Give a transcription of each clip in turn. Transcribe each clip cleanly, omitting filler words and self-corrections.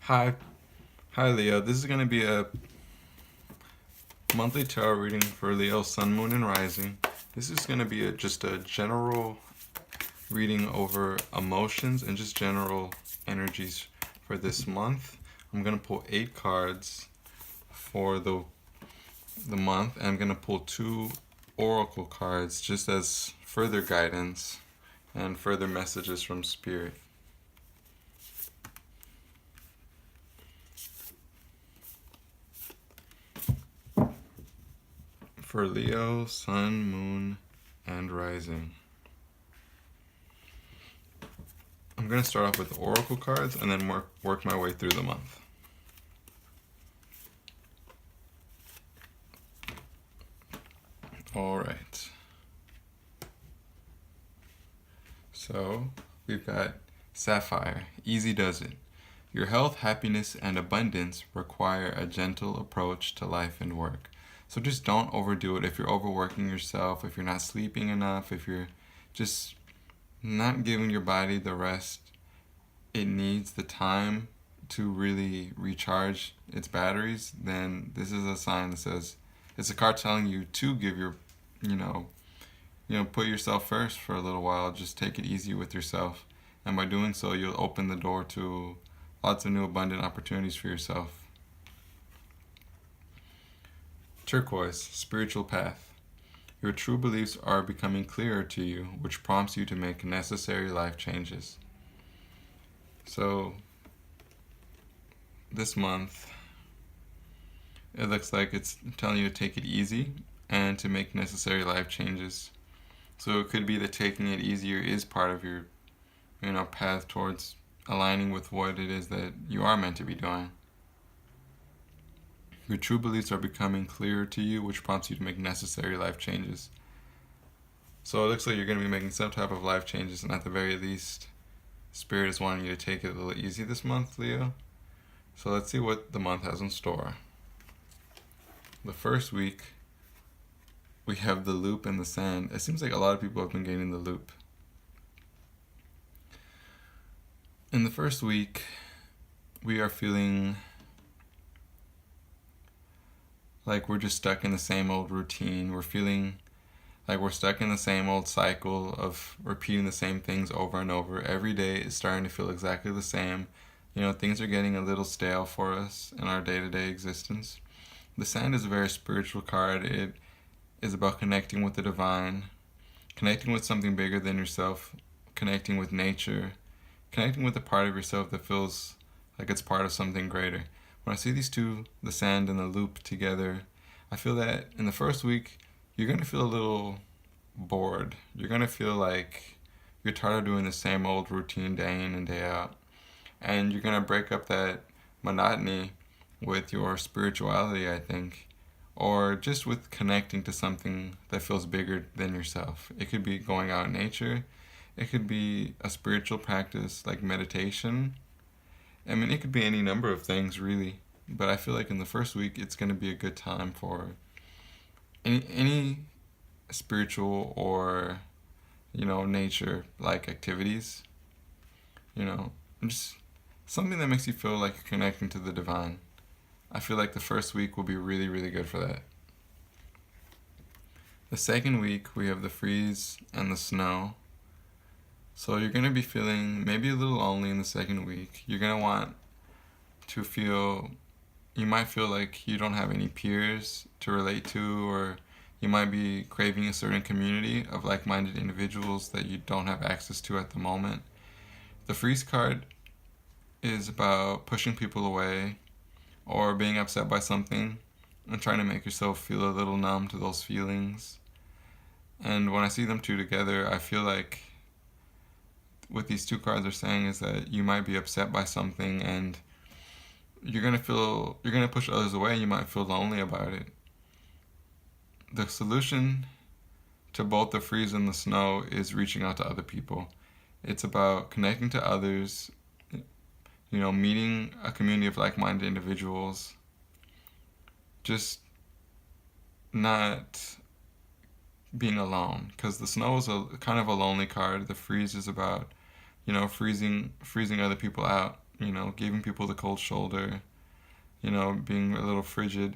Hi, hi Leo. This is going to be a monthly tarot reading for Leo, Sun, Moon, and Rising. This is going to be just a general reading over emotions and just general energies for this month. I'm going to pull 8 cards for the month, and I'm going to pull 2 oracle cards just as further guidance and further messages from Spirit. For Leo, Sun, Moon, and Rising. I'm going to start off with oracle cards and then work my way through the month. All right. So we've got Sapphire. Easy does it. Your health, happiness, and abundance require a gentle approach to life and work. So just don't overdo it. If you're overworking yourself, if you're not sleeping enough, if you're just not giving your body the rest it needs, the time to really recharge its batteries, then this is a sign that says, it's a card telling you to give your, put yourself first for a little while. Just take it easy with yourself. And by doing so, you'll open the door to lots of new abundant opportunities for yourself. Turquoise, spiritual path. Your true beliefs are becoming clearer to you, which prompts you to make necessary life changes. So, this month, it looks like it's telling you to take it easy and to make necessary life changes. So it could be that taking it easier is part of your, path towards aligning with what it is that you are meant to be doing. Your true beliefs are becoming clearer to you, which prompts you to make necessary life changes. So it looks like you're going to be making some type of life changes, and at the very least, Spirit is wanting you to take it a little easy this month, Leo. So let's see what the month has in store. The first week, we have the loop and the sand. It seems like a lot of people have been getting the loop. In the first week, we are feeling like we're just stuck in the same old routine. We're feeling like we're stuck in the same old cycle of repeating the same things over and over. Every day is starting to feel exactly the same. Things are getting a little stale for us in our day-to-day existence. The sand is a very spiritual card. It is about connecting with the divine, connecting with something bigger than yourself, connecting with nature, connecting with a part of yourself that feels like it's part of something greater. When I see these two, the sand and the loop, together, I feel that in the first week, you're going to feel a little bored. You're going to feel like you're tired of doing the same old routine day in and day out. And you're going to break up that monotony with your spirituality, I think, or just with connecting to something that feels bigger than yourself. It could be going out in nature. It could be a spiritual practice like meditation. It could be any number of things, really. But I feel like in the first week, it's going to be a good time for any spiritual or, nature-like activities. Just something that makes you feel like you're connecting to the divine. I feel like the first week will be really, really good for that. The second week, we have the freeze and the snow. So you're going to be feeling maybe a little lonely in the second week. You're going to want to you might feel like you don't have any peers to relate to, or you might be craving a certain community of like-minded individuals that you don't have access to at the moment. The freeze card is about pushing people away or being upset by something and trying to make yourself feel a little numb to those feelings. And when I see them two together, I feel like what these two cards are saying is that you might be upset by something and you're going to push others away and you might feel lonely about it. The solution to both the freeze and the snow is reaching out to other people. It's about connecting to others, meeting a community of like-minded individuals, just not being alone, because the snow is a kind of a lonely card. The freeze is about freezing other people out giving people the cold shoulder, being a little frigid.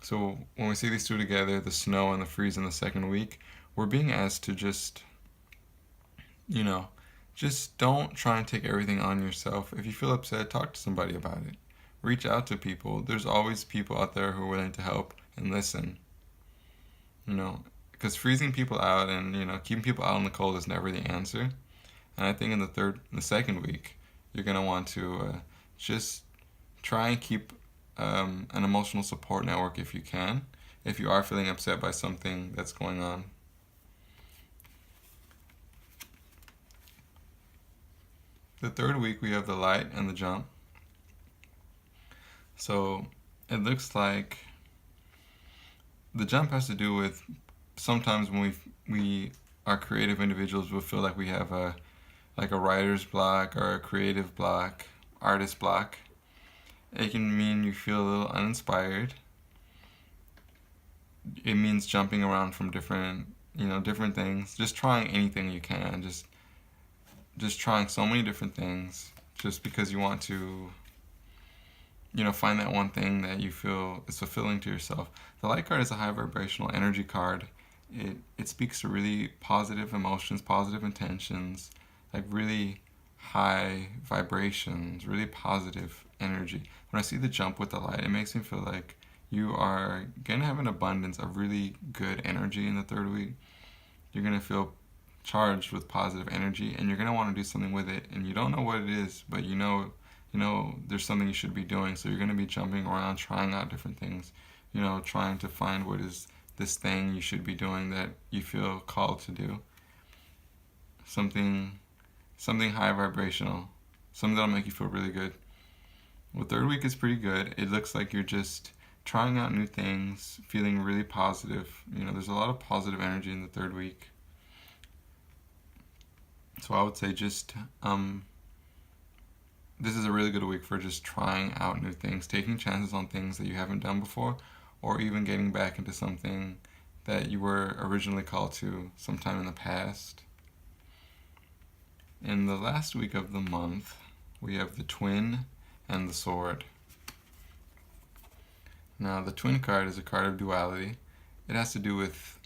So when we see these two together, the snow and the freeze in the second week, we're being asked to you know, just don't try and take everything on yourself. If you feel upset, talk to somebody about it. Reach out to people. There's always people out there who are willing to help and listen. Because freezing people out and keeping people out in the cold is never the answer. And I think in the second week, you're gonna want to just try and keep an emotional support network if you can. If you are feeling upset by something that's going on. The third week, we have the light and the jump. So it looks like the jump has to do with sometimes when we are creative individuals, will feel like we have a writer's block or a creative block, artist block. It can mean you feel a little uninspired. It means jumping around from different things, just trying anything you can, just trying so many different things, just because you want to find that one thing that you feel is fulfilling to yourself. The light card is a high vibrational energy card. It speaks to really positive emotions, positive intentions, like really high vibrations, really positive energy. When I see the jump with the light, it makes me feel like you are going to have an abundance of really good energy in the third week. You're going to feel charged with positive energy, and you're going to want to do something with it, and you don't know what it is, but you know there's something you should be doing. So you're going to be jumping around, trying out different things, trying to find what is this thing you should be doing that you feel called to do. Something high vibrational, something that'll make you feel really good. Well, third week is pretty good. It looks like you're just trying out new things, feeling really positive. There's a lot of positive energy in the third week. So I would say just this is a really good week for just trying out new things, taking chances on things that you haven't done before, or even getting back into something that you were originally called to sometime in the past. In the last week of the month, we have the Twin and the Sword. Now, the Twin card is a card of duality. It has to do with,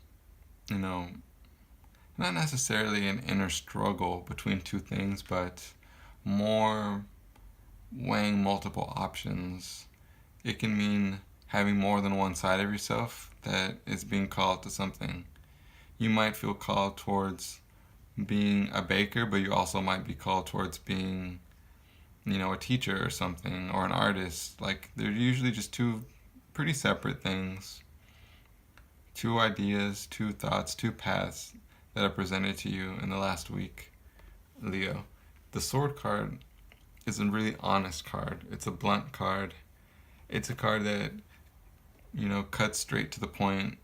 not necessarily an inner struggle between two things, but more weighing multiple options. It can mean having more than one side of yourself that is being called to something. You might feel called towards being a baker, but you also might be called towards being, a teacher or something, or an artist. Like, they're usually just two pretty separate things. Two ideas, two thoughts, two paths that are presented to you in the last week, Leo. The Sword card is a really honest card. It's a blunt card. It's a card that, cuts straight to the point.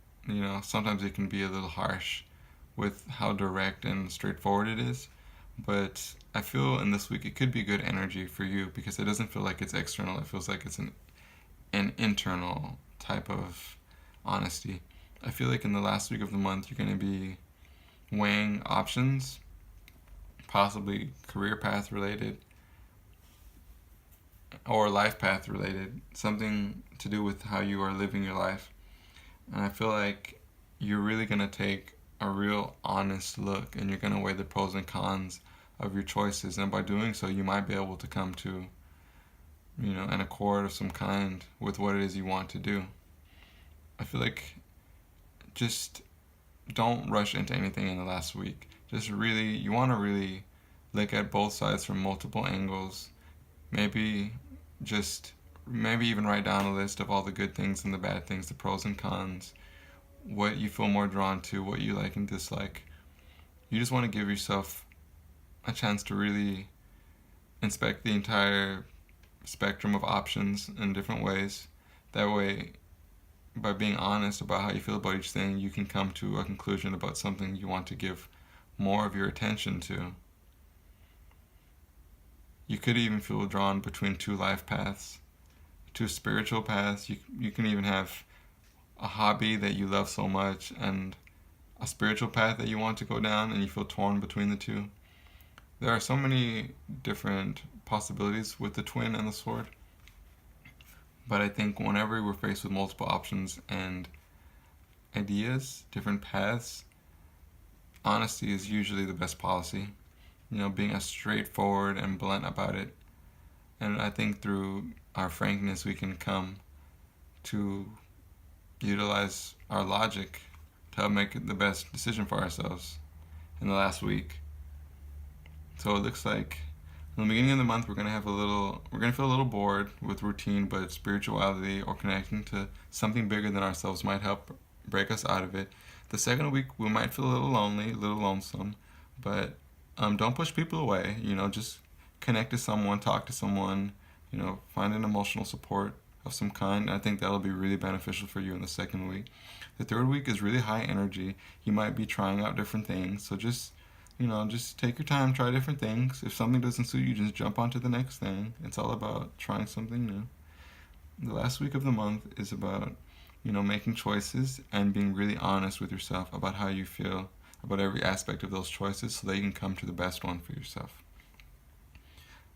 Sometimes it can be a little harsh with how direct and straightforward it is. But I feel in this week it could be good energy for you because it doesn't feel like it's external. It feels like it's an internal type of honesty. I feel like in the last week of the month you're going to be weighing options, possibly career path related or life path related, something to do with how you are living your life. And I feel like you're really going to take a real honest look and you're going to weigh the pros and cons of your choices. And by doing so, you might be able to come to, an accord of some kind with what it is you want to do. I feel like just don't rush into anything in the last week. You want to really look at both sides from multiple angles. Maybe even write down a list of all the good things and the bad things, the pros and cons, what you feel more drawn to, what you like and dislike. You just want to give yourself a chance to really inspect the entire spectrum of options in different ways. That way, by being honest about how you feel about each thing, you can come to a conclusion about something you want to give more of your attention to. You could even feel drawn between two life paths, two spiritual paths. You can even have a hobby that you love so much and a spiritual path that you want to go down, and you feel torn between the two. There are so many different possibilities with the twin and the sword. But I think whenever we're faced with multiple options and ideas, different paths, honesty is usually the best policy. Being as straightforward and blunt about it. And I think through our frankness, we can come to utilize our logic to help make the best decision for ourselves in the last week. So it looks like in the beginning of the month we're gonna feel a little bored with routine, but spirituality or connecting to something bigger than ourselves might help break us out of it. The second week we might feel a little lonely, a little lonesome, but don't push people away. Just connect to someone, talk to someone, find an emotional support of some kind. I think that'll be really beneficial for you in the second week. The third week is really high energy. You might be trying out different things, so just take your time, try different things. If something doesn't suit you, just jump onto the next thing. It's all about trying something new. The last week of the month is about making choices and being really honest with yourself about how you feel about every aspect of those choices so that you can come to the best one for yourself.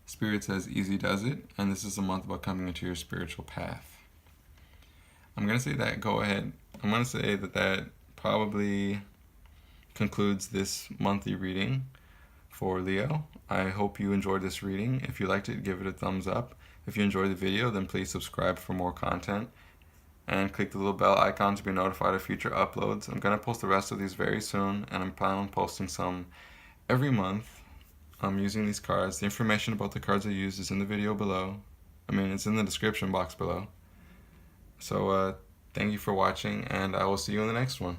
Spirit says easy does it, and this is a month about coming into your spiritual path. I'm going to say that probably concludes this monthly reading for Leo. I hope you enjoyed this reading. If you liked it, give it a thumbs up. If you enjoyed the video, then please subscribe for more content and click the little bell icon to be notified of future uploads. I'm going to post the rest of these very soon, and I'm planning on posting some every month. I'm using these cards. The information about the cards I use is in the video below. It's in the description box below. So thank you for watching, and I will see you in the next one.